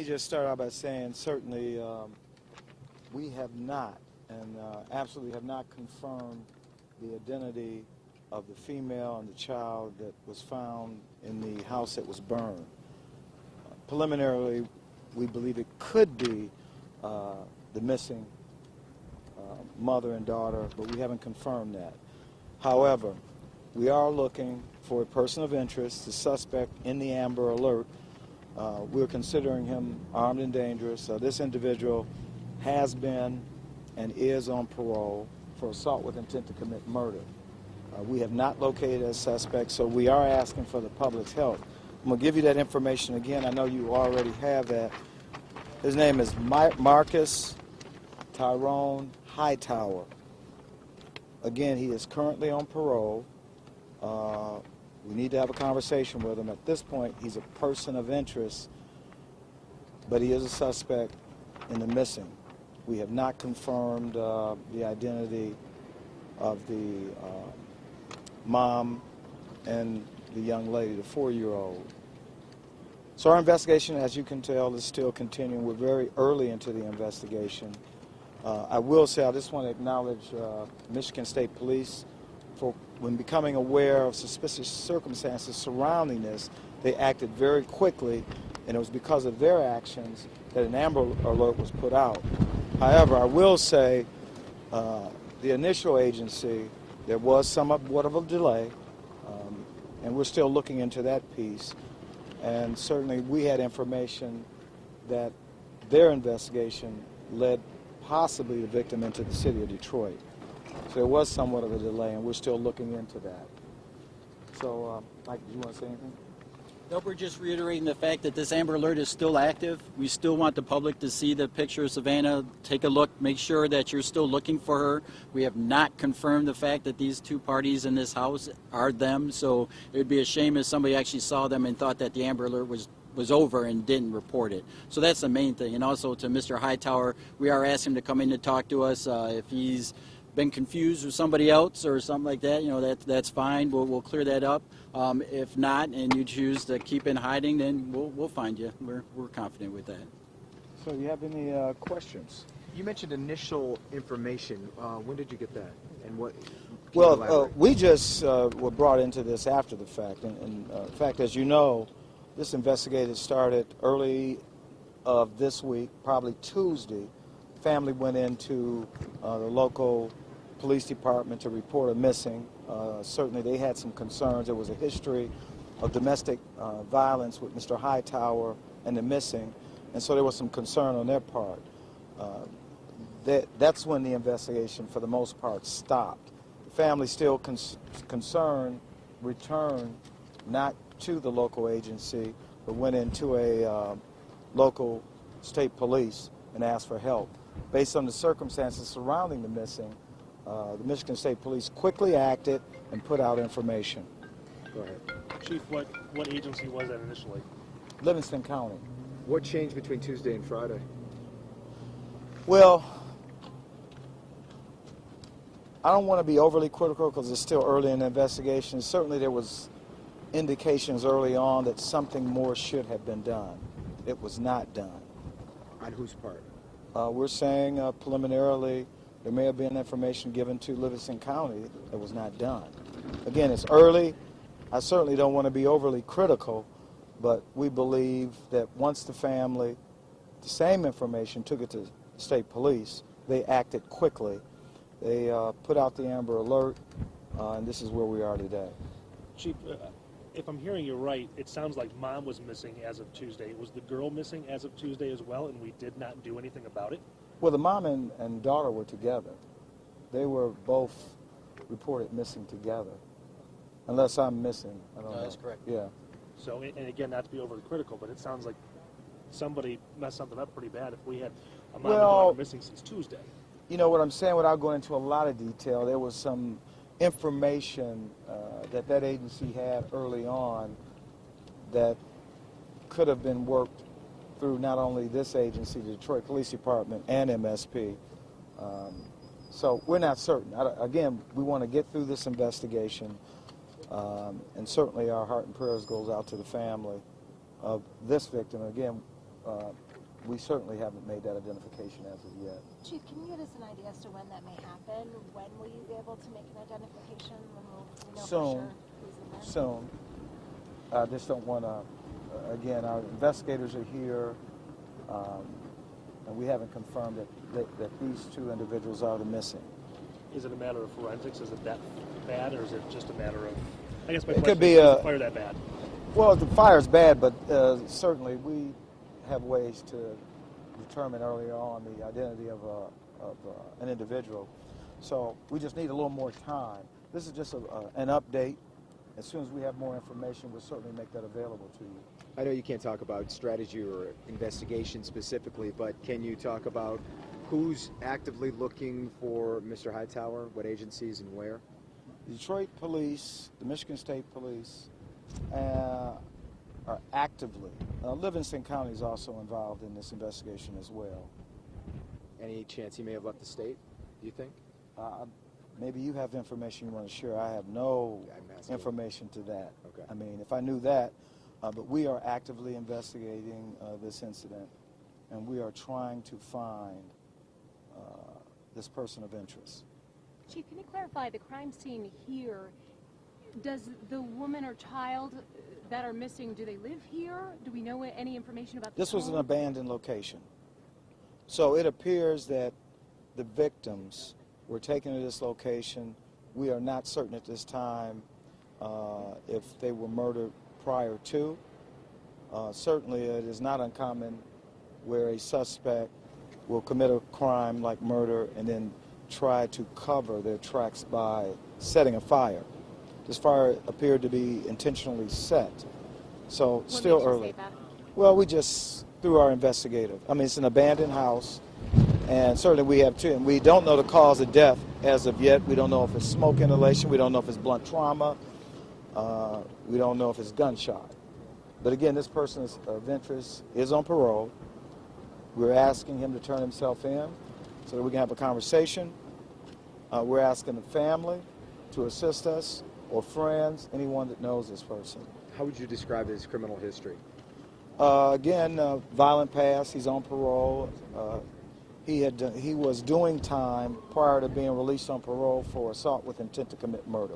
me just start out by saying certainly we have not and absolutely have not confirmed the identity of the female and the child that was found in the house that was burned. Preliminarily, we believe it could be the missing mother and daughter, but we haven't confirmed that. However, we are looking for a person of interest, the suspect in the Amber Alert. We're considering him armed and dangerous. This individual has been and is on parole for assault with intent to commit murder. We have not located a suspect, so we are asking for the public's help. I'm going to give you that information again. I know you already have that. His name is Marcus Tyrone Hightower. Again, he is currently on parole. We need to have a conversation with him. At this point, he's a person of interest, but he is a suspect in the missing. We have not confirmed the identity of the mom and the young lady, the 4-year-old. So our investigation, as you can tell, is still continuing. We're very early into the investigation. I will say, I just want to acknowledge Michigan State Police for when becoming aware of suspicious circumstances surrounding this, they acted very quickly, and it was because of their actions that an Amber Alert was put out. However, I will say the initial agency, there was somewhat of a delay, and we're still looking into that piece. And certainly we had information that their investigation led possibly the victim into the city of Detroit. So there was somewhat of a delay, and we're still looking into that. So, Mike, do you want to say anything? No, we're just reiterating the fact that this Amber Alert is still active. We still want the public to see the picture of Savannah, take a look, make sure that you're still looking for her. We have not confirmed the fact that these two parties in this house are them, so it would be a shame if somebody actually saw them and thought that the Amber Alert was over and didn't report it. So that's the main thing. And also to Mr. Hightower, we are asking him to come in to talk to us. If he's been confused with somebody else or something like that, you know, that's fine. We'll clear that up. If not, and you choose to keep in hiding, then we'll find you. We're confident with that. So you have any questions? You mentioned initial information. When did you get that? And what? Well, we just were brought into this after the fact. And in fact, as you know, this investigation started early of this week, probably Tuesday. Family went into the local police department to report a missing. Certainly they had some concerns. There was a history of domestic violence with Mr. Hightower and the missing, and so there was some concern on their part. That's when the investigation, for the most part, stopped. The family still concerned, returned not to the local agency, but went into a local state police and asked for help. Based on the circumstances surrounding the missing, the Michigan State Police quickly acted and put out information. Go ahead. Chief, what agency was that initially? Livingston County. What changed between Tuesday and Friday? Well, I don't want to be overly critical because it's still early in the investigation. Certainly there was indications early on that something more should have been done. It was not done. On whose part? We're saying preliminarily there may have been information given to Livingston County that was not done. Again, it's early. I certainly don't want to be overly critical, but we believe that once the family, the same information, took it to state police, they acted quickly. They put out the Amber Alert, and this is where we are today. Chief, if I'm hearing you right, it sounds like mom was missing as of Tuesday. Was the girl missing as of Tuesday as well, and we did not do anything about it? Well, the mom and daughter were together. They were both reported missing together. Unless I'm missing. I don't know. That's correct. Yeah. So, and again, not to be overly critical, but it sounds like somebody messed something up pretty bad if we had a mom and daughter missing since Tuesday. You know what I'm saying, without going into a lot of detail, there was some information that agency had early on that could have been worked through not only this agency, the Detroit Police Department, and MSP. So we're not certain. Again, we want to get through this investigation, and certainly our heart and prayers goes out to the family of this victim. Again, we certainly haven't made that identification as of yet. Chief, can you give us an idea as to when that may happen? When will you be able to make an identification? When will we know Soon. for sure who's in there? Soon. I just don't want to, again, our investigators are here, and we haven't confirmed that these two individuals are the missing. Is it a matter of forensics? Is it that bad, or is it just a matter of? I guess my It question could be is the fire that bad? Well, the fire's bad, but certainly we have ways to determine earlier on the identity of an individual. So we just need a little more time. This is just an update. As soon as we have more information, we'll certainly make that available to you. I know you can't talk about strategy or investigation specifically, but can you talk about who's actively looking for Mr. Hightower, what agencies and where? The Detroit Police, the Michigan State Police, are actively. Livingston County is also involved in this investigation as well. Any chance he may have left the state, do you think? Maybe you have information you want to share. I have no I'm asking. information to that. Okay. I mean, if I knew that, but we are actively investigating this incident, and we are trying to find this person of interest. Chief, can you clarify the crime scene here? Does the woman or child that are missing, do they live here? Do we know any information about This was an home? abandoned location. So it appears that the victims were taken to this location. We are not certain at this time if they were murdered prior to. Certainly it is not uncommon where a suspect will commit a crime like murder and then try to cover their tracks by setting a fire. This fire appeared to be intentionally set. So What still makes you early. say that? Well, we just, through our investigative. I mean, it's an abandoned house, and certainly we have two. And we don't know the cause of death as of yet. We don't know if it's smoke inhalation. We don't know if it's blunt trauma. We don't know if it's gunshot. But again, this person of interest is on parole. We're asking him to turn himself in so that we can have a conversation. We're asking the family to assist us, or friends, anyone that knows this person. How would you describe his criminal history? Again, violent past. He's on parole. He was doing time prior to being released on parole for assault with intent to commit murder.